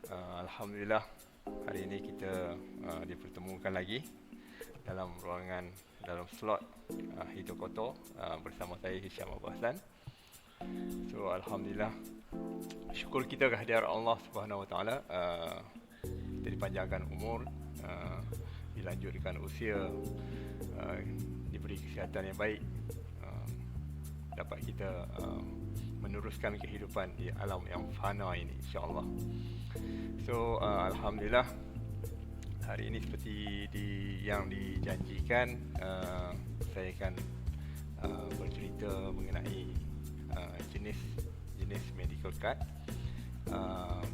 Alhamdulillah, hari ini kita dipertemukan lagi dalam ruangan, dalam slot Hidup Kotor bersama saya Hisham Abu Hassan. So Alhamdulillah, syukur kita kehadirat Allah Subhanahu Wa Taala. Kita dipanjangkan umur, dilanjutkan usia, uh, diberi kesihatan yang baik, uh, dapat kita meneruskan kehidupan di alam yang fana ini, insya-Allah. So Alhamdulillah, hari ini seperti yang dijanjikan, saya akan bercerita mengenai jenis medical card.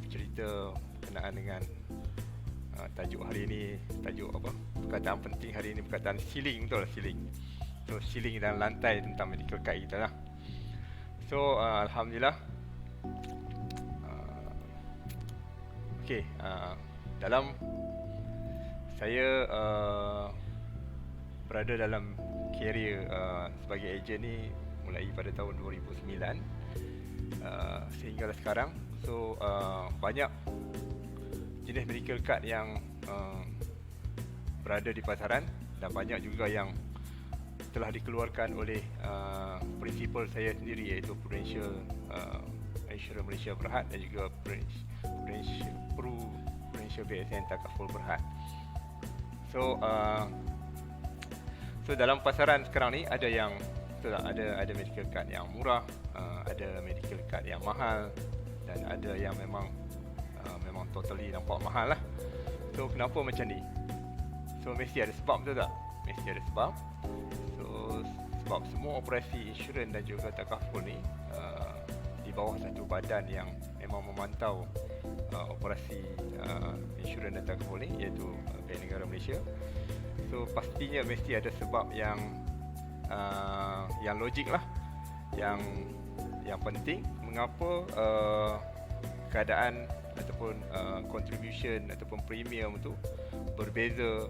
Bercerita berkenaan dengan tajuk hari ini, tajuk apa? Perkataan penting hari ini, perkataan ceiling, betul lah, ceiling. So ceiling dan lantai tentang medical card kita lah. So Alhamdulillah. Okey, dalam saya berada dalam career sebagai ejen ni mulai pada tahun 2009 sehinggalah sekarang. So banyak jenis medical card yang berada di pasaran dan banyak juga yang telah dikeluarkan oleh prinsipal saya sendiri, iaitu Prudential Insurance Malaysia Berhad dan juga Prudential BSN Takaful Berhad. So dalam pasaran sekarang ni ada yang ada medical card yang murah, ada medical card yang mahal, dan ada yang memang totally nampak mahal lah. So kenapa macam ni? So mesti ada sebab, betul tak? Mesti ada sebab. So sebab semua operasi insurans dan juga takaful ni di bawah satu badan yang memang memantau operasi insurans dan takaful ni, iaitu Bank Negara Malaysia. So pastinya mesti ada sebab yang logik lah, yang penting mengapa keadaan ataupun contribution ataupun premium tu berbeza.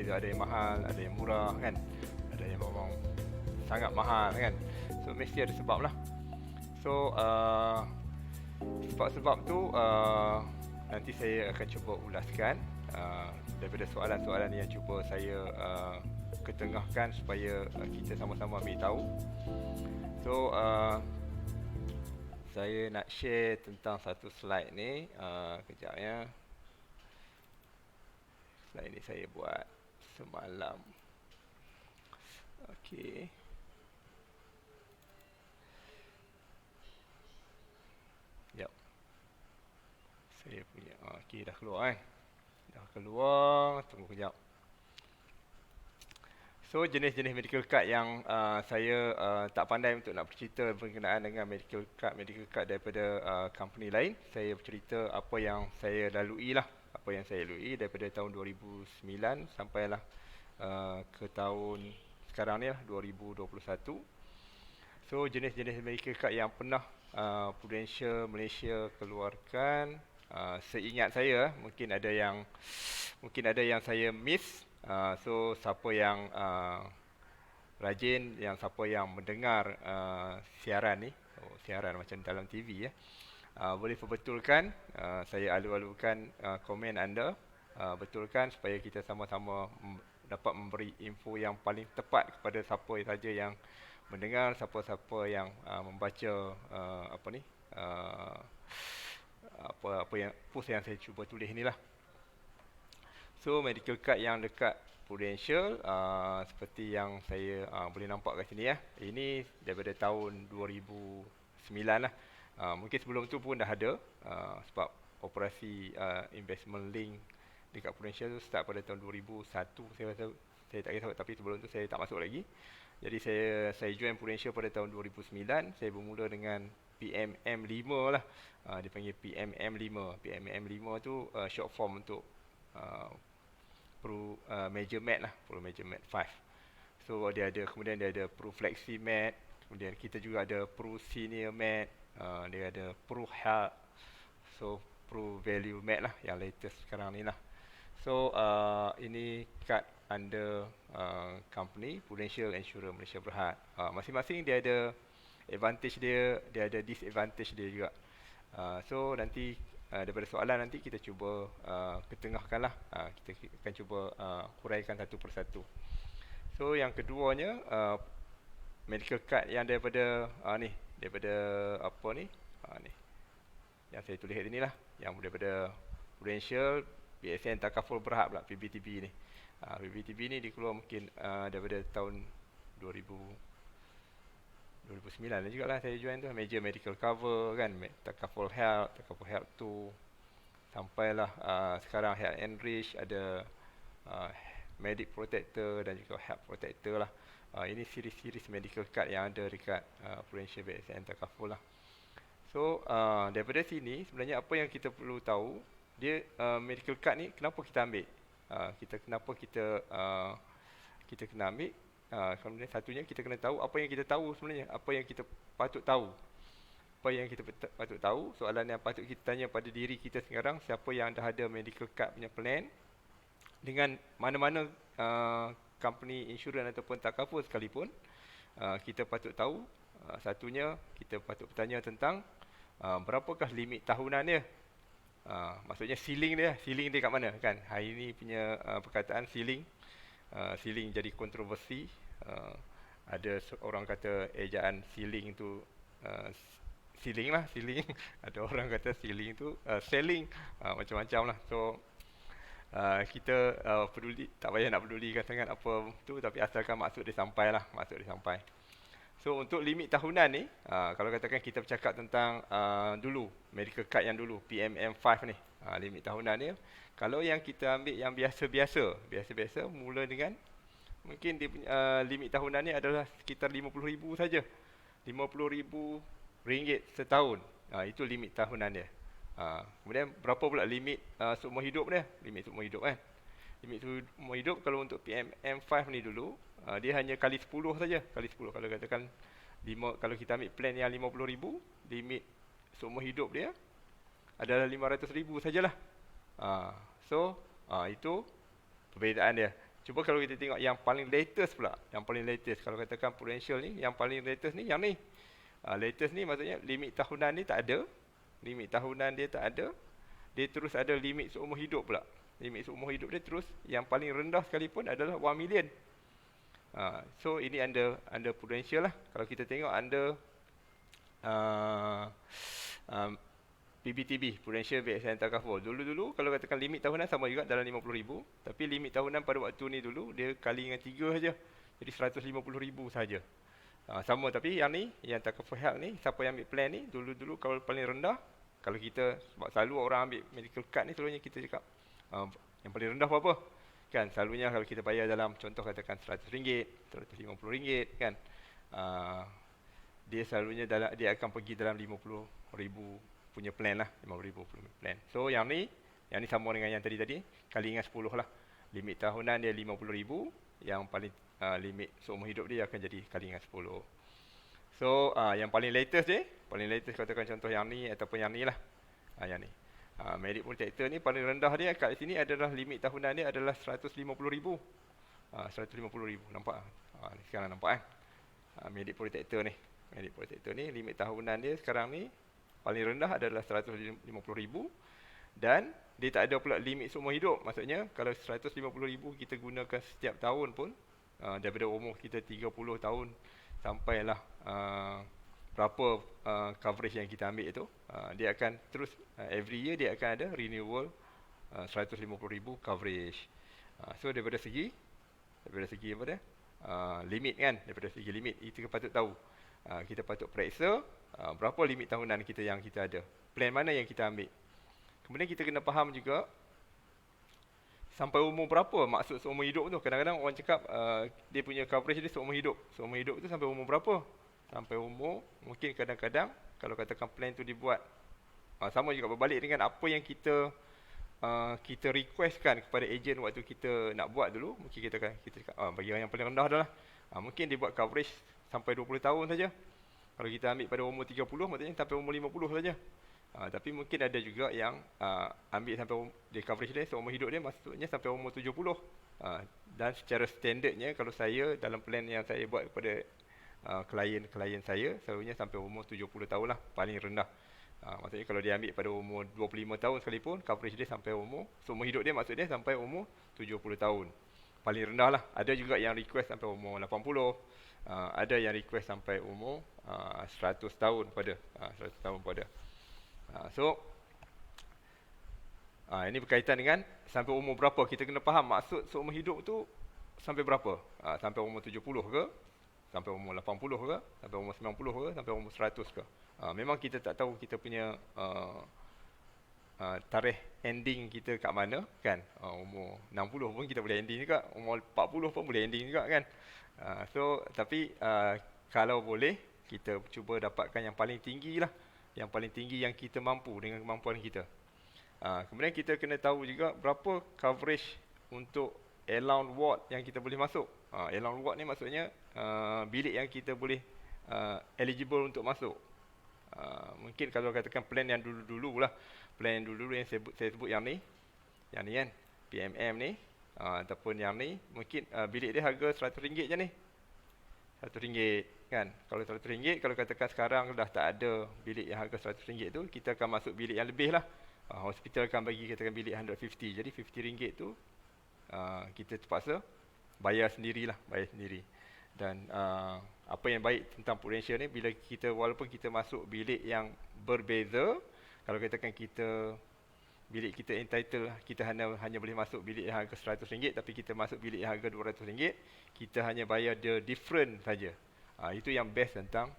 Ada yang mahal, ada yang murah kan, ada yang memang sangat mahal kan. So mesti ada sebab lah. So sebab-sebab tu nanti saya akan cuba ulaskan daripada soalan-soalan yang cuba saya ketengahkan supaya kita sama-sama ambil tahu. So saya nak share tentang satu slide ni. Kejap ya. Slide ni saya buat semalam. Okey. Sekejap. Saya punya. Okey, dah keluar Dah keluar. Tunggu kejap. So jenis-jenis medical card yang saya tak pandai untuk nak bercerita berkenaan dengan medical card daripada company lain. Saya bercerita apa yang saya lalui lah, apa yang saya lalui daripada tahun 2009 sampailah ke tahun sekarang ni lah, 2021. So jenis-jenis medical card yang pernah Prudential Malaysia keluarkan, seingat saya mungkin ada yang saya miss. So siapa yang rajin, siapa yang mendengar siaran ni, siaran macam dalam TV boleh perbetulkan. Saya alu-alukan komen anda, betulkan supaya kita sama-sama dapat memberi info yang paling tepat kepada siapa saja yang mendengar, siapa-siapa yang membaca apa yang post yang saya cuba tulis ni lah. So medical card yang dekat Prudential seperti yang saya boleh nampak kat sini ya. Ini daripada tahun 2009 lah. Mungkin sebelum tu pun dah ada, sebab operasi investment link dekat Prudential tu start pada tahun 2001. Saya rasa, saya tak kisah, tapi sebelum tu saya tak masuk lagi. Jadi saya join Prudential pada tahun 2009. Saya bermula dengan PMM5 lah. Dia panggil PMM5. PMM5 tu short form untuk Pro Major Mat lah, Pro Major Mat 5. So kemudian dia ada Pro Flexi Mat, kemudian kita juga ada Pro Senior Mat, dia ada Pro Health, so Pro Value Mat lah yang latest sekarang ni lah. So ini card under company Prudential Insurance Malaysia Berhad. Masing-masing dia ada advantage dia ada disadvantage dia juga. So nanti daripada soalan nanti kita cuba ketengahkanlah. Kita akan cuba huraikan satu persatu. So yang keduanya, medical card yang daripada daripada apa ni? Ni. Yang saya tulis kat sini lah, yang daripada Prudential BSN Takaful Berhad pula, PBTB ni. PBTB ni dikeluar mungkin daripada tahun 2009 lah juga lah saya join tu. Major medical cover kan, Takaful Health 2, sampailah sekarang Health Enrich, ada Medic Protector dan juga Health Protector lah. Ini siri-siri medical card yang ada dekat Prudential BSN Takaful lah. So daripada sini sebenarnya apa yang kita perlu tahu, dia medical card ni kenapa kita ambil, kenapa kita kena ambil. Kemudian satunya kita kena tahu apa yang kita tahu sebenarnya, apa yang kita patut tahu. Apa yang kita patut tahu, soalan yang patut kita tanya pada diri kita sekarang, siapa yang dah ada medical card punya plan dengan mana-mana company insurans ataupun takaful sekalipun, kita patut tahu. Satunya kita patut bertanya tentang berapakah limit tahunan dia. Maksudnya ceiling dia kat mana kan. Hari ni punya perkataan ceiling jadi kontroversi. Ada orang kata ejaan ceiling tu ceiling lah, ceiling. Ada orang kata ceiling tu selling, macam-macam lah. So kita peduli, tak payah nak pedulikan sangat apa tu, tapi asalkan maksud dia sampai lah, maksud dia sampai. So untuk limit tahunan ni, kalau katakan kita bercakap tentang dulu medical card yang dulu PMM5 ni, limit tahunan dia, kalau yang kita ambil yang biasa-biasa mula dengan mungkin dia punya limit tahunan ni adalah sekitar 50,000 saja. 50,000 ringgit setahun. Itu limit tahunan dia. Kemudian berapa pula limit seumur hidup dia? Limit seumur hidup kan. Limit seumur hidup kalau untuk PMM5 ni dulu, dia hanya kali 10 saja. Kali 10. Kalau katakan kalau kita ambil plan yang 50,000, limit seumur hidup dia adalah 500,000 sajalah. So itu perbezaan dia. Cuba kalau kita tengok yang paling latest pula, yang paling latest, kalau katakan Prudential ni, yang paling latest ni, yang ni. Latest ni maksudnya limit tahunan ni tak ada. Limit tahunan dia tak ada. Dia terus ada limit seumur hidup pula. Limit seumur hidup dia terus, yang paling rendah sekalipun adalah 1 million. So ini under Prudential lah. Kalau kita tengok under PBTB, Prudential BSN Takaful. Dulu kalau katakan limit tahunan sama juga dalam 50,000, tapi limit tahunan pada waktu ni dulu dia kali dengan 3 saja. Jadi 150,000 saja. Sama, tapi yang ni, yang Takaful Health ni, siapa yang ambil plan ni, dulu kalau paling rendah, kalau kita, sebab selalu orang ambil medical card ni selalunya kita cakap yang paling rendah berapa? Kan selalunya kalau kita bayar dalam contoh katakan RM100, RM150 kan. Dia selalunya dia akan pergi dalam 50,000 punya plan lah, 50,000 plan. So yang ni sama dengan yang tadi kali dengan 10 lah. Limit tahunan dia 50,000, yang paling limit seumur hidup dia akan jadi kali dengan 10. So yang paling latest katakan contoh yang ni ataupun yang ni lah. Yang ni. Medic Protector ni paling rendah dia kat sini adalah limit tahunan dia adalah 150,000. 150,000 nampak? Sekarang nampak kan? Medic Protector ni. Medic Protector ni limit tahunan dia sekarang ni paling rendah adalah 150,000 dan dia tak ada pula limit seumur hidup. Maksudnya kalau 150,000 kita gunakan setiap tahun pun, daripada umur kita 30 tahun sampailah berapa coverage yang kita ambil itu, dia akan terus every year dia akan ada renewal 150,000 coverage. So daripada segi apa dia? Limit kan, daripada segi limit itu kita patut tahu. Kita patut periksa berapa limit tahunan kita yang kita ada, plan mana yang kita ambil. Kemudian kita kena faham juga sampai umur berapa maksud seumur hidup tu. Kadang-kadang orang cakap dia punya coverage dia seumur hidup. Seumur hidup tu sampai umur berapa? Sampai umur, mungkin kadang-kadang kalau katakan plan tu dibuat sama juga berbalik dengan apa yang kita requestkan kepada ejen waktu kita nak buat dulu. Mungkin kita cakap bagi yang paling rendah adalah mungkin dia buat coverage sampai 20 tahun saja. Kalau kita ambil pada umur 30, maksudnya sampai umur 50 saja. Tapi mungkin ada juga yang ambil sampai dia coverage dia seumur hidup dia maksudnya sampai umur 70. Dan secara standardnya kalau saya dalam plan yang saya buat kepada klien saya selalunya sampai umur 70 tahun lah paling rendah. Maksudnya kalau dia ambil pada umur 25 tahun sekalipun, coverage dia sampai umur, seumur hidup dia maksud dia sampai umur 70 tahun. Paling rendah lah. Ada juga yang request sampai umur 80. Ada yang request sampai umur 100 tahun pada. 100 tahun pada. Ini berkaitan dengan sampai umur berapa. Kita kena faham maksud seumur hidup tu sampai berapa. Sampai umur 70 ke? Sampai umur 80 ke? Sampai umur 90 ke? Sampai umur 100 ke? Memang kita tak tahu kita punya tarikh ending kita kat mana kan. Umur 60 pun kita boleh ending juga, umur 40 pun boleh ending juga kan. Tapi kalau boleh kita cuba dapatkan yang paling tinggi lah, yang paling tinggi yang kita mampu dengan kemampuan kita. Kemudian kita kena tahu juga berapa coverage untuk allowed ward yang kita boleh masuk. Allowed ward ni maksudnya bilik yang kita boleh eligible untuk masuk. Mungkin kalau katakan plan yang dulu-dulu lah, plan yang dulu-dulu yang saya sebut yang ni kan, PMM ni, ataupun yang ni, mungkin bilik dia harga RM100 je ni. RM100 kan. Kalau RM100, kalau katakan sekarang dah tak ada bilik yang harga RM100 tu, kita akan masuk bilik yang lebih lah. Hospital akan bagi katakan bilik 150, jadi RM50 tu kita terpaksa bayar sendirilah, bayar sendiri. Dan apa yang baik tentang Prudential ni, bila kita, walaupun kita masuk bilik yang berbeza, kalau katakan kita bilik kita entitled, kita hanya boleh masuk bilik yang harga RM100, tapi kita masuk bilik yang harga RM200, kita hanya bayar the different saja. Itu yang best tentang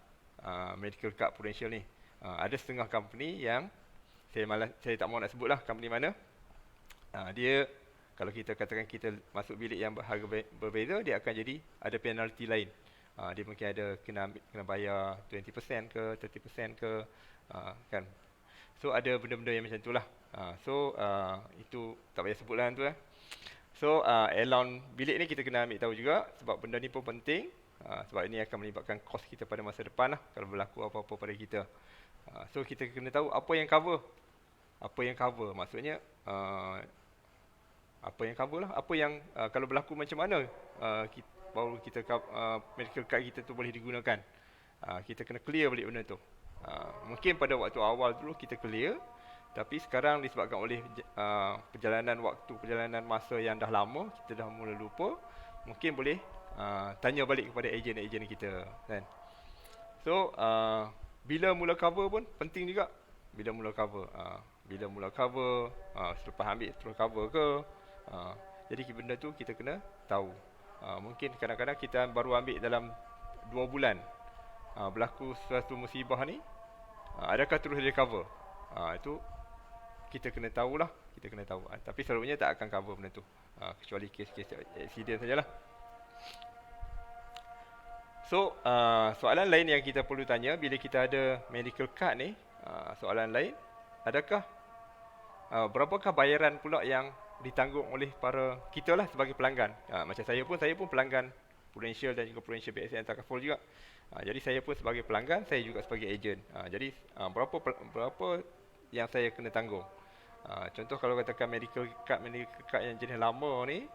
medical card Prudential ni. Ada setengah company yang saya tak mahu nak sebut lah company mana. Dia, kalau kita katakan kita masuk bilik yang harga berbeza, dia akan jadi ada penalty lain. Dia mungkin ada kena bayar 20% ke 30% ke, kan. So ada benda-benda yang macam itulah. Itu tak payah sebutlah tu lah. Allowed bilik ni kita kena ambil tahu juga, sebab benda ni pun penting. Sebab ini akan melibatkan kos kita pada masa depan lah, kalau berlaku apa-apa pada kita. So kita kena tahu apa yang cover. Apa yang cover maksudnya apa yang cover lah, apa yang kalau berlaku macam mana baru kita medical card kita tu boleh digunakan. Kita kena clear balik benda tu. Mungkin pada waktu awal dulu kita clear, tapi sekarang disebabkan oleh perjalanan masa yang dah lama, kita dah mula lupa, mungkin boleh tanya balik kepada ejen-ejen kita kan. So bila mula cover pun penting juga. Bila mula cover, selepas ambil terus cover ke. Jadi benda tu kita kena tahu. Mungkin kadang-kadang kita baru ambil dalam 2 bulan, berlaku suatu musibah ni, adakah terus dia cover? Itu kita kena tahulah, kita kena tahu. Tapi selalunya tak akan cover benda tu, kecuali kes-kes accident sajalah. So soalan lain yang kita perlu tanya bila kita ada medical card ni, soalan lain, adakah berapakah bayaran pula yang ditanggung oleh para kita lah sebagai pelanggan. Macam saya pun pelanggan Prudential dan juga Prudential BSN Takaful juga. Jadi saya pun sebagai pelanggan, saya juga sebagai ejen. Jadi berapa yang saya kena tanggung. Contoh kalau katakan medical card yang jenis lama ni,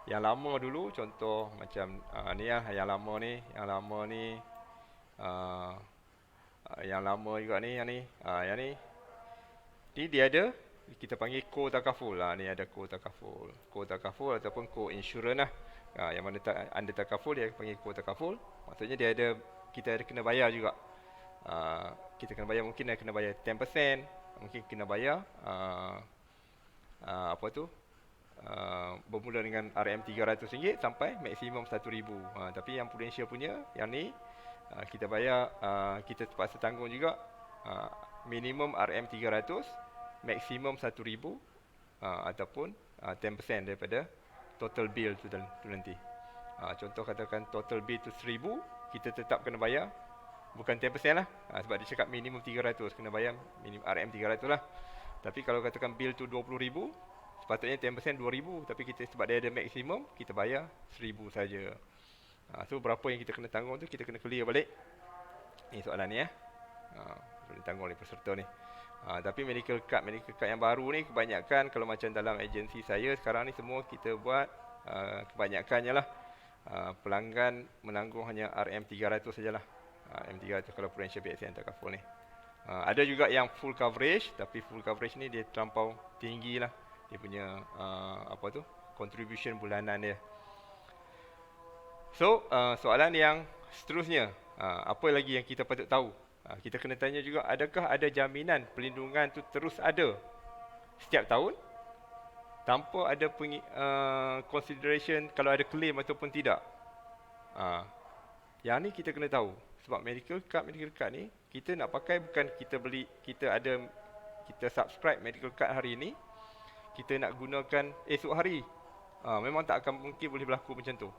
yang lama dulu, contoh macam ni lah, yang lama ni, yang lama juga ni, yang ni dia ada, kita panggil co-takaful. Ni ada co-takaful ataupun co-insurance lah. Yang mana under takaful dia panggil co-takaful. Maksudnya dia ada, kita ada kena bayar juga. Kita kena bayar, mungkin kena bayar 10%, mungkin kena bayar bermula dengan RM300 sampai maksimum RM1,000. Tapi yang Prudential punya, yang ni kita bayar, kita terpaksa tanggung juga minimum RM300, maksimum RM1,000, ataupun 10% daripada total bill tu nanti. Contoh katakan total bill tu RM1,000, kita tetap kena bayar bukan 10% lah, sebab dia cakap minimum RM300, kena bayar minimum RM300 lah. Tapi kalau katakan bill tu RM20,000, sepatutnya 10% RM2,000, tapi kita sebab dia ada maksimum, kita bayar RM1,000 saja. So berapa yang kita kena tanggung tu kita kena clear balik. Ni soalan ni boleh tanggung oleh peserta ni. Tapi medical card yang baru ni kebanyakan, kalau macam dalam agensi saya sekarang ni, semua kita buat kebanyakannya lah pelanggan menanggung hanya RM300 sajalah. RM300 kalau Prudential BSN Takaful ni. Ada juga yang full coverage, tapi full coverage ni dia terlampau tinggi lah. Dia punya contribution bulanan dia. So, soalan yang seterusnya, apa lagi yang kita patut tahu? Kita kena tanya juga, adakah ada jaminan perlindungan tu terus ada setiap tahun tanpa ada consideration kalau ada claim ataupun tidak? Yang ni kita kena tahu. Sebab medical card ni kita nak pakai bukan kita beli, kita subscribe medical card hari ni, kita nak gunakan esok hari. Memang tak akan mungkin boleh berlaku macam tu.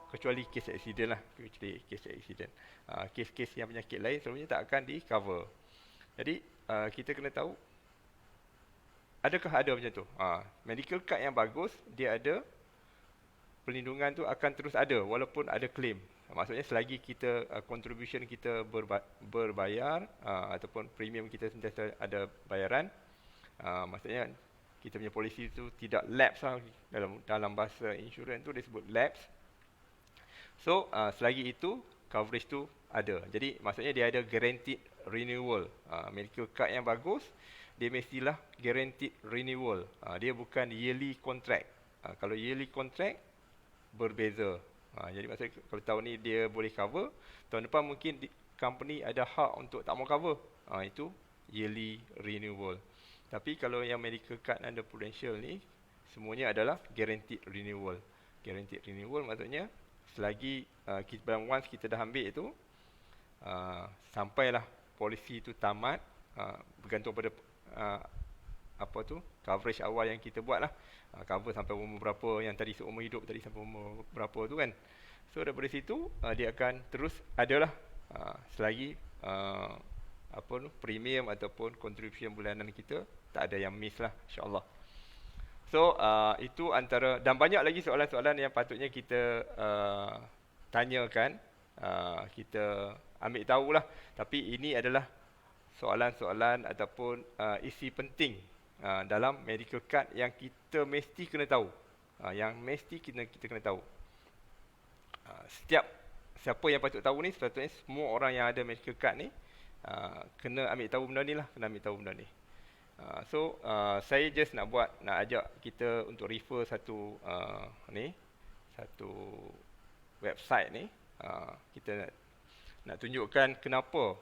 Kecuali kes accident lah, kes-kes yang penyakit lain selalunya tak akan di cover. Jadi kita kena tahu adakah ada macam tu. Medical card yang bagus, dia ada perlindungan tu akan terus ada walaupun ada claim. Maksudnya selagi kita contribution kita berbayar ataupun premium kita sentiasa ada bayaran, maksudnya kita punya polisi tu tidak lapse lah. Dalam bahasa insurans tu dia sebut lapse. So, selagi itu, coverage tu ada. Jadi, maksudnya dia ada guaranteed renewal. Medical card yang bagus, dia mestilah guaranteed renewal. Dia bukan yearly contract. Kalau yearly contract, berbeza. Jadi, maksudnya kalau tahun ni dia boleh cover, tahun depan mungkin company ada hak untuk tak mau cover. Itu yearly renewal. Tapi kalau yang medical card under Prudential ni, semuanya adalah guaranteed renewal. Guaranteed renewal maksudnya, selagi once kita dah ambil itu, sampailah polisi itu tamat, bergantung pada coverage awal yang kita buat lah. Cover sampai umur berapa, yang tadi seumur hidup tadi sampai umur berapa tu kan. So daripada situ dia akan terus adalah selagi premium ataupun contribution bulanan kita tak ada yang miss lah, insya-Allah. So, itu antara, dan banyak lagi soalan-soalan yang patutnya kita tanyakan, kita ambil tahulah. Tapi ini adalah soalan-soalan ataupun isi penting dalam medical card yang kita mesti kena tahu. Yang mesti kita kena tahu. Siapa yang patut tahu ni, sepatutnya semua orang yang ada medical card ni kena ambil tahu benda ni lah, kena ambil tahu benda ni. Saya just nak ajak kita untuk refer satu website ni. Kita nak tunjukkan kenapa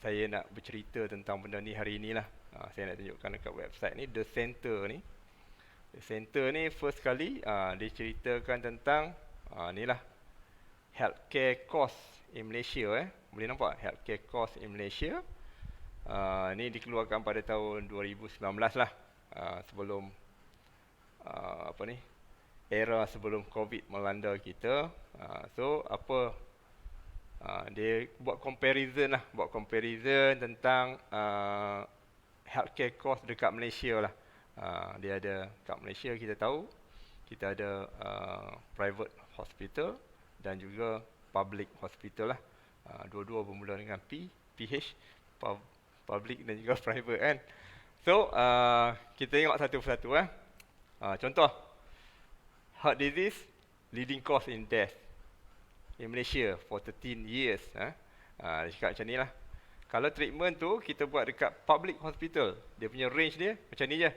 saya nak bercerita tentang benda ni hari ni lah. Saya nak tunjukkan dekat website ni, The Center ni. The Center ni first kali dia ceritakan tentang ni lah, healthcare cost in Malaysia. Boleh nampak healthcare cost in Malaysia. Ni dikeluarkan pada tahun 2019 lah, sebelum era sebelum COVID melanda kita. Dia buat comparison tentang healthcare cost dekat Malaysia lah. Dia ada kat Malaysia, kita tahu kita ada private hospital dan juga public hospital lah. Dua-dua bermula dengan PH, public dan juga private kan. So, kita tengok satu persatu. Contoh, heart disease leading cause in death in Malaysia for 13 years. Dia cakap macam ni lah. Kalau treatment tu kita buat dekat public hospital, dia punya range dia macam ni je,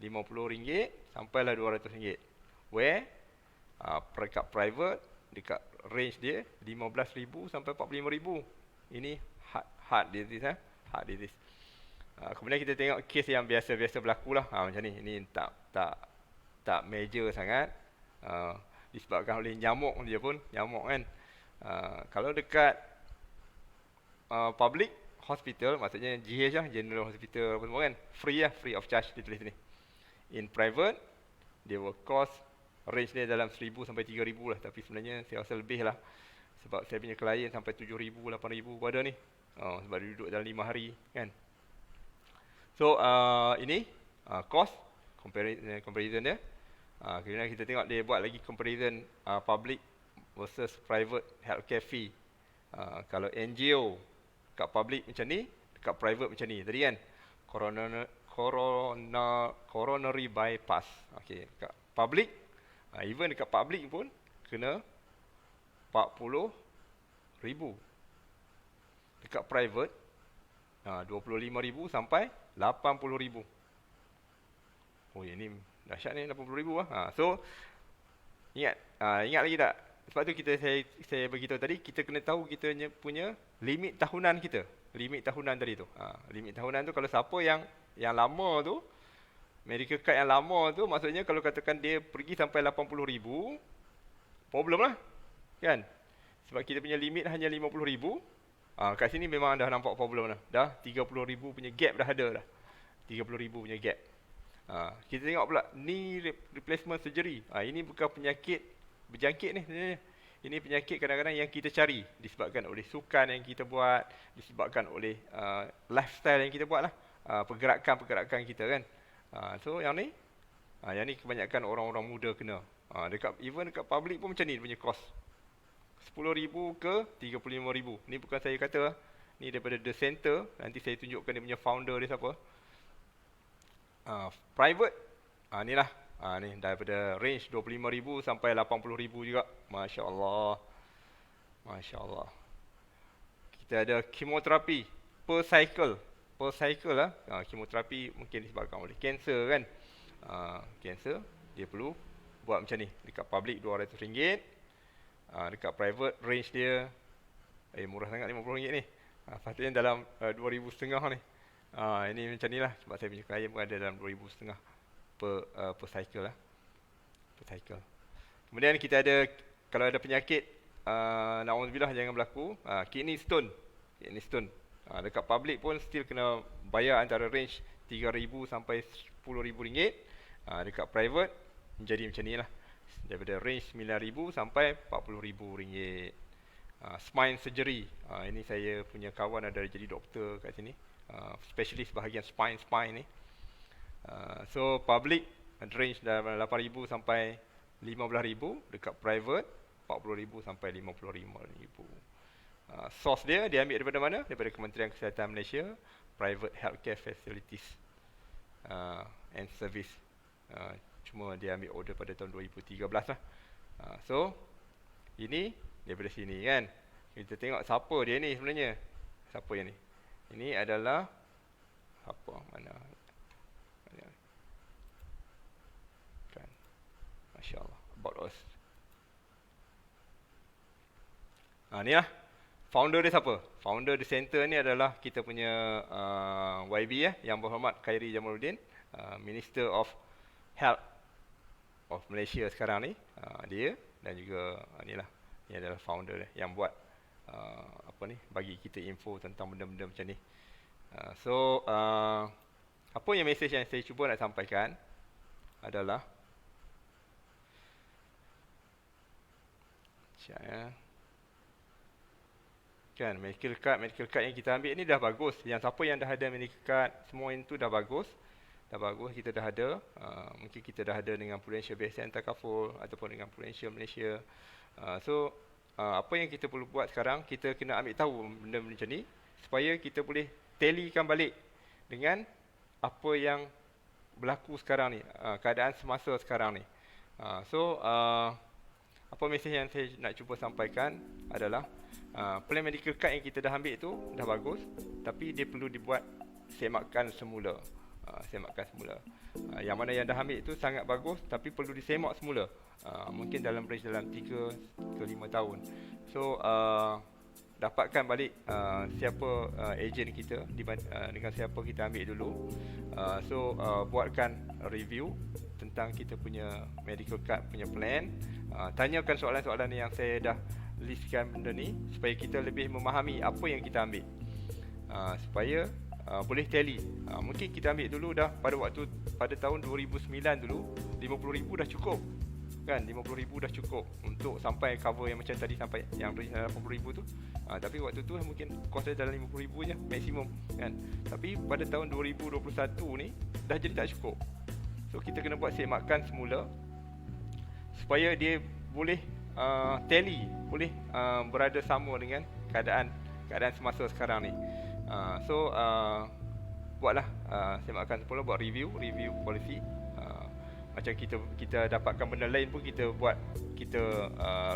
RM50 sampailah RM200. Where dekat private, dekat range dia RM15,000 sampai RM45,000. Ini heart disease. Heart disease. Kemudian kita tengok kes yang biasa-biasa berlaku lah. Macam ni. Ini tak major sangat. Disebabkan oleh nyamuk dia pun. Nyamuk kan. Kalau dekat public hospital, maksudnya GH lah, General Hospital apa semua kan, free lah, free of charge dia tulis ni. In private, dia will cost, range dia dalam 1,000 sampai 3,000 lah. Tapi sebenarnya saya rasa lebih lah. Sebab saya punya klien sampai 7,000, 8,000 pada ni. Sebab dia duduk dalam 5 hari kan. So, ini cost comparison dia. Kemudian kita tengok dia buat lagi comparison public versus private healthcare fee. Kalau NGO kat public macam ni, dekat private macam ni. Tadi kan coronary bypass. Okey, dekat public, even dekat public pun kena 40,000. Dekat private 25,000 sampai 80,000. Oh, ini dahsyat ni, 80,000 lah. So ingat lagi tak? Sebab tu saya beritahu tadi, kita kena tahu kita punya limit tahunan kita. Limit tahunan tadi tu. Limit tahunan tu, kalau siapa yang lama tu, medical card yang lama tu, maksudnya kalau katakan dia pergi sampai 80,000, problem lah. Kan? Sebab kita punya limit hanya 50,000. Kat sini memang dah nampak problem dah. Dah 30,000 punya gap dah ada dah. 30,000 punya gap. Kita tengok pula knee replacement surgery. Ini bukan penyakit berjangkit ni sebenarnya. Ini penyakit kadang-kadang yang kita cari, disebabkan oleh sukan yang kita buat, disebabkan oleh lifestyle yang kita buat lah, pergerakan-pergerakan kita kan. So yang ni kebanyakan orang-orang muda kena. Even dekat public pun macam ni punya cost. 10,000 ke 35,000. Ni bukan saya kata, ni daripada The Center. Nanti saya tunjukkan dia punya founder dia siapa. Private, ni lah. Ni daripada range 25,000 sampai 80,000 juga. Masya Allah. Masya Allah. Kita ada kemoterapi per cycle. Per cycle lah. Kemoterapi mungkin disebabkan oleh kanser kan. Kanser, dia perlu buat macam ni. Dekat public RM200. Dekat private range dia murah sangat, RM50 ni. Patutnya dalam RM2,500 ni. Ini macam ni lah. Sebab saya punya klien pun ada dalam RM2,500 per cycle lah. Per cycle. Kemudian kita ada, kalau ada penyakit, na'udzubillah jangan berlaku, kidney stone. Kidney stone. Dekat public pun still kena bayar antara range RM3,000 sampai RM10,000. Dekat private menjadi macam ni lah. Daripada range RM9,000 sampai RM40,000. Spine surgery. Ini saya punya kawan ada jadi doktor kat sini. Specialist bahagian spine ni. So public range dalam 8,000 sampai 15,000. Dekat private 40,000 sampai 55,000. Source dia ambil daripada mana? Daripada Kementerian Kesihatan Malaysia, Private Healthcare Facilities and Service. Cuma dia ambil order pada tahun 2013 lah. So ini daripada sini kan. Kita tengok siapa dia ni sebenarnya. Siapa yang ni? Ini adalah apa? Mana? Kan. Masya Allah. About us. Ni lah. Founder dia siapa? Founder The Center ni adalah kita punya YB Yang Berhormat Khairi Jamaluddin, Minister of Health of Malaysia sekarang ni. Dia dan juga ni lah. Ini adalah founder dia yang buat bagi kita info tentang benda-benda macam ni. Apa yang mesej yang saya cuba nak sampaikan adalah kan, medical card yang kita ambil ni dah bagus. Yang siapa yang dah ada medical card, semua itu dah bagus. Dah bagus, kita dah ada. Mungkin kita dah ada dengan Prudential BSN Takaful ataupun dengan Prudential Malaysia. Apa yang kita perlu buat sekarang, kita kena ambil tahu benda macam ni supaya kita boleh tallykan balik dengan apa yang berlaku sekarang ni, keadaan semasa sekarang ni. Apa mesej yang saya nak cuba sampaikan adalah plan medical card yang kita dah ambil tu dah bagus, tapi dia perlu dibuat semakan semula. Yang mana yang dah ambil tu sangat bagus, tapi perlu disemak semula. Mungkin dalam range dalam 3 ke 5 tahun. So dapatkan balik siapa ejen kita dengan siapa kita ambil dulu. Buatkan review tentang kita punya medical card punya plan. Tanyakan soalan-soalan yang saya dah listkan benda ni supaya kita lebih memahami apa yang kita ambil. Supaya boleh tally. Mungkin kita ambil dulu dah pada tahun 2009 dulu 50,000 dah cukup. Kan, 50,000 dah cukup untuk sampai cover yang macam tadi, sampai yang range 80,000 tu. Tapi waktu tu mungkin kos dia dalam 50,000 je maksimum kan. Tapi pada tahun 2021 ni dah jadi tak cukup. So kita kena buat semakan semula supaya dia boleh tally, boleh berada sama dengan keadaan semasa sekarang ni. Buatlah semakan semula, buat review policy. Macam kita dapatkan benda lain pun kita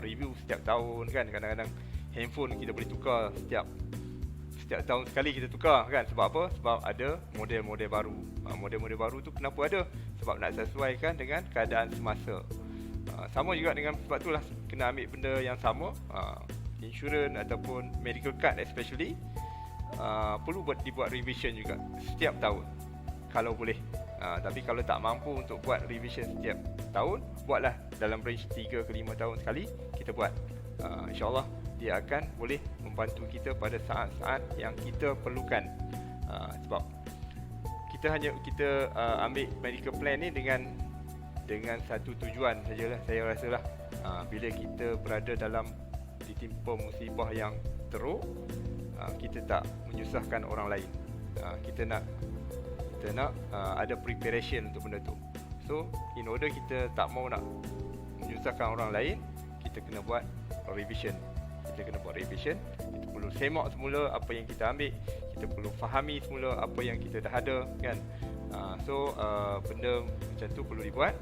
review setiap tahun kan. Kadang-kadang handphone kita boleh tukar setiap setiap tahun sekali kita tukar kan. Sebab apa? Sebab ada model-model baru. Model-model baru tu kenapa ada? Sebab nak sesuaikan dengan keadaan semasa. Sama juga dengan sebab itulah kena ambil benda yang sama. Insurans ataupun medical card especially perlu dibuat revision juga setiap tahun kalau boleh. Tapi kalau tak mampu untuk buat revision setiap tahun, buatlah dalam range 3 ke 5 tahun sekali kita buat. InsyaAllah dia akan boleh membantu kita pada saat-saat yang kita perlukan. Sebab kita ambil medical plan ni dengan satu tujuan sajalah, saya rasalah. Bila kita berada dalam ditimpa musibah yang teruk, kita tak menyusahkan orang lain. Kita nak ada preparation untuk benda tu. So in order kita tak mau nak menyusahkan orang lain, kita kena buat revision. Kita perlu semak semula apa yang kita ambil, kita perlu fahami semula apa yang kita dah ada kan. Benda macam tu perlu dibuat.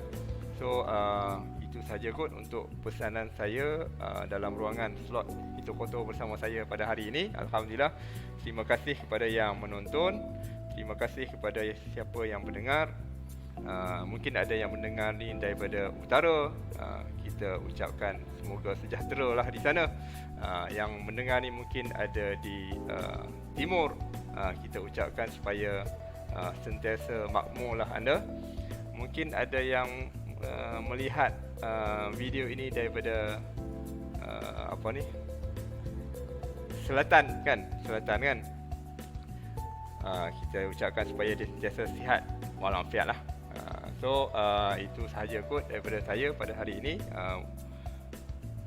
Itu saja kot untuk pesanan saya dalam ruangan slot Itu Kotor bersama saya pada hari ini. Alhamdulillah. Terima kasih kepada yang menonton. Terima kasih kepada siapa yang mendengar. Mungkin ada yang mendengar ni daripada utara. Kita ucapkan semoga sejahtera lah di sana. Yang mendengar ni mungkin ada di timur. Kita ucapkan supaya sentiasa makmur lah anda. Mungkin ada yang melihat video ini daripada selatan kan. Kita ucapkan supaya dia sentiasa sihat walafiat lah. Itu sahaja kot daripada saya pada hari ini.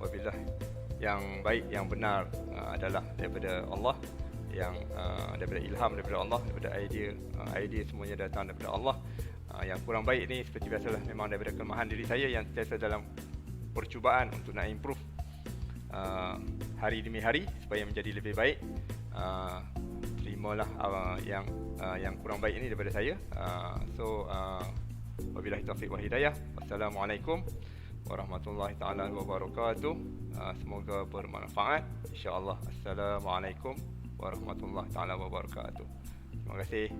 Wabillah, yang baik, yang benar adalah daripada Allah, yang daripada ilham daripada Allah, daripada idea semuanya datang daripada Allah. Yang kurang baik ni seperti biasalah, memang daripada kelemahan diri saya yang sentiasa dalam percubaan untuk nak improve hari demi hari supaya menjadi lebih baik. Terimalah yang kurang baik ini daripada saya. Wabillahi taufiq wal hidayah. Wassalamualaikum warahmatullahi taala wabarakatuh. Semoga bermanfaat insya-Allah. Assalamualaikum warahmatullahi taala wabarakatuh. Terima kasih.